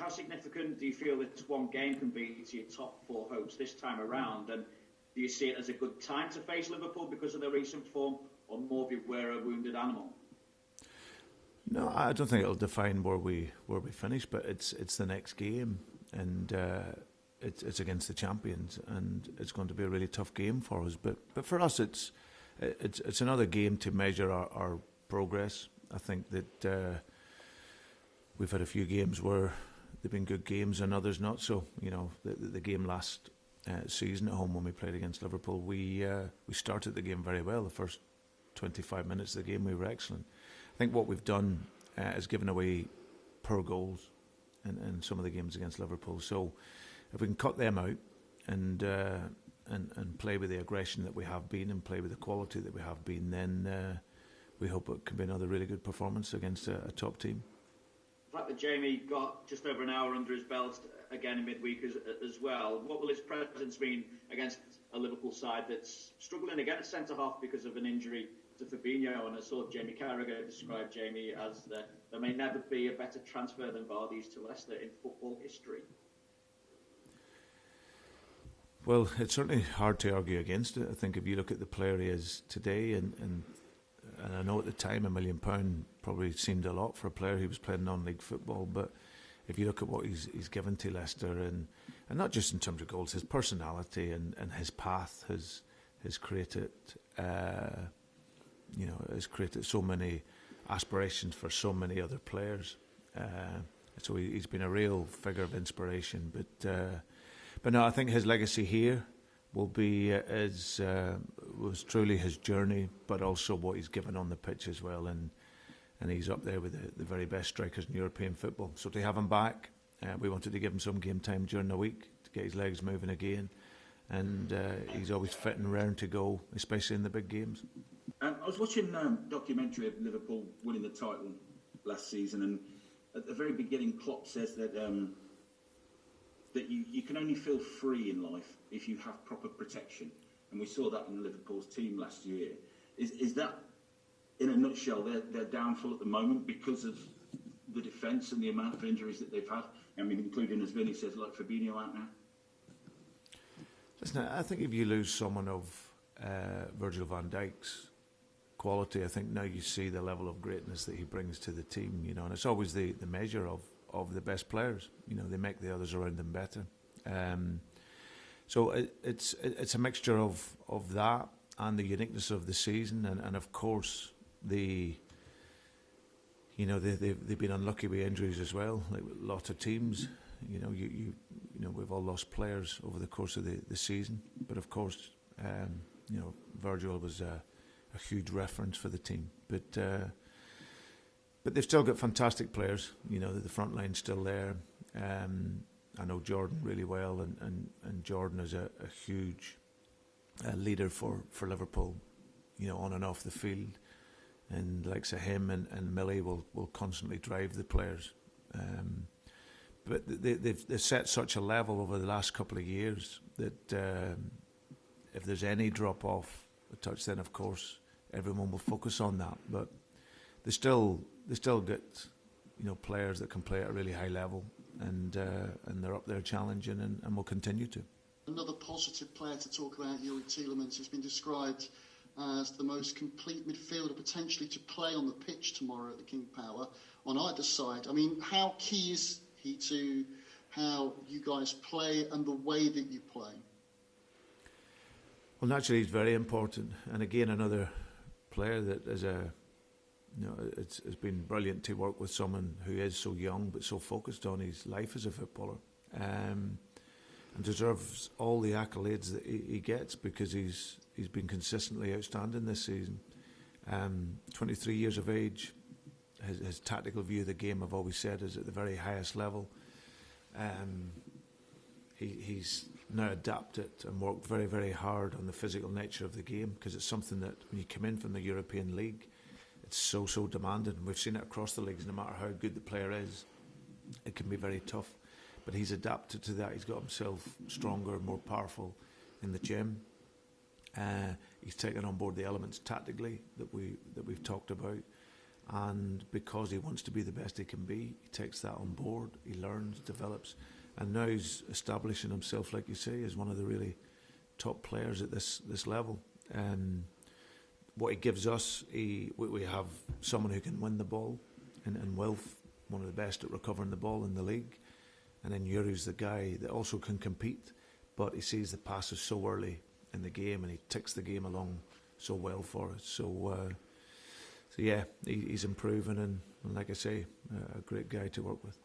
how significant do you feel this one game can be to your top four hopes this time around? And do you see it as a good time to face Liverpool because of their recent form, or more beware a wounded animal? No, I don't think it'll define where we finish, but it's the next game, and it's against the champions, and it's going to be a really tough game for us. But for us, it's another game to measure our progress. I think that we've had a few games where they've been good games and others not. So the game last season at home when we played against Liverpool, we started the game very well. The first 25 minutes of the game we were excellent. I think what we've done is given away poor goals in some of the games against Liverpool. So if we can cut them out and play with the aggression that we have been and play with the quality that we have been, then we hope it can be another really good performance against a top team. The fact that Jamie got just over an hour under his belt again in midweek as well, what will his presence mean against a Liverpool side that's struggling to get a centre-half because of an injury to Fabinho? And I saw Jamie Carragher describe Jamie as there may never be a better transfer than Vardy's to Leicester in football history. Well, it's certainly hard to argue against it. I think if you look at the player he is today, and I know at the time £1 million probably seemed a lot for a player who was playing non-league football, but if you look at what he's given to Leicester, and not just in terms of goals, his personality and his path has created has created so many aspirations for so many other players. So he's been a real figure of inspiration. But no, I think his legacy here will be was truly his journey, but also what he's given on the pitch as well. And he's up there with the very best strikers in European football. So to have him back, we wanted to give him some game time during the week to get his legs moving again. And he's always fit and round to go, especially in the big games. I was watching a documentary of Liverpool winning the title last season, and at the very beginning, Klopp says that that you can only feel free in life if you have proper protection, and we saw that in Liverpool's team last year. Is that, in a nutshell, their downfall at the moment because of the defence and the amount of injuries that they've had? I mean, including, as Vinny says, like Fabinho out now. Listen, I think if you lose someone of Virgil van Dijk's quality, I think now you see the level of greatness that he brings to the team, and it's always the measure of the best players. They make the others around them better. So it's a mixture of that and the uniqueness of the season, and of course they've been unlucky with injuries as well, like lots of teams. We've all lost players over the course of the season, but of course Virgil was a huge reference for the team. But they've still got fantastic players. The front line's still there. I know Jordan really well, and Jordan is a huge leader for Liverpool, on and off the field. And likes of him and Millie will constantly drive the players. But they've set such a level over the last couple of years that if there's any drop off a touch, then of course everyone will focus on that. But they still get players that can play at a really high level, and they're up there challenging and will continue to. Another positive player to talk about, Youri Tielemans, has been described as the most complete midfielder potentially to play on the pitch tomorrow at the King Power on either side. I mean, how key is he to how you guys play and the way that you play? Well, naturally, he's very important, and again, another player that is it's been brilliant to work with someone who is so young but so focused on his life as a footballer, and deserves all the accolades that he gets, because he's been consistently outstanding this season. 23 years of age, his tactical view of the game, I've always said, is at the very highest level. He's now adapted and worked very, very hard on the physical nature of the game, because it's something that when you come in from the European League, it's so demanding. We've seen it across the leagues. No matter how good the player is, it can be very tough. But he's adapted to that. He's got himself stronger, more powerful in the gym. He's taken on board the elements tactically that we've talked about, and because he wants to be the best he can be, he takes that on board, he learns, develops, and now he's establishing himself, like you say, as one of the really top players at this level. What he gives us, we have someone who can win the ball, and Wilf, one of the best at recovering the ball in the league, and then Youri's the guy that also can compete, but he sees the passes so early in the game and he takes the game along so well for us. So yeah, he's improving, and like I say, a great guy to work with.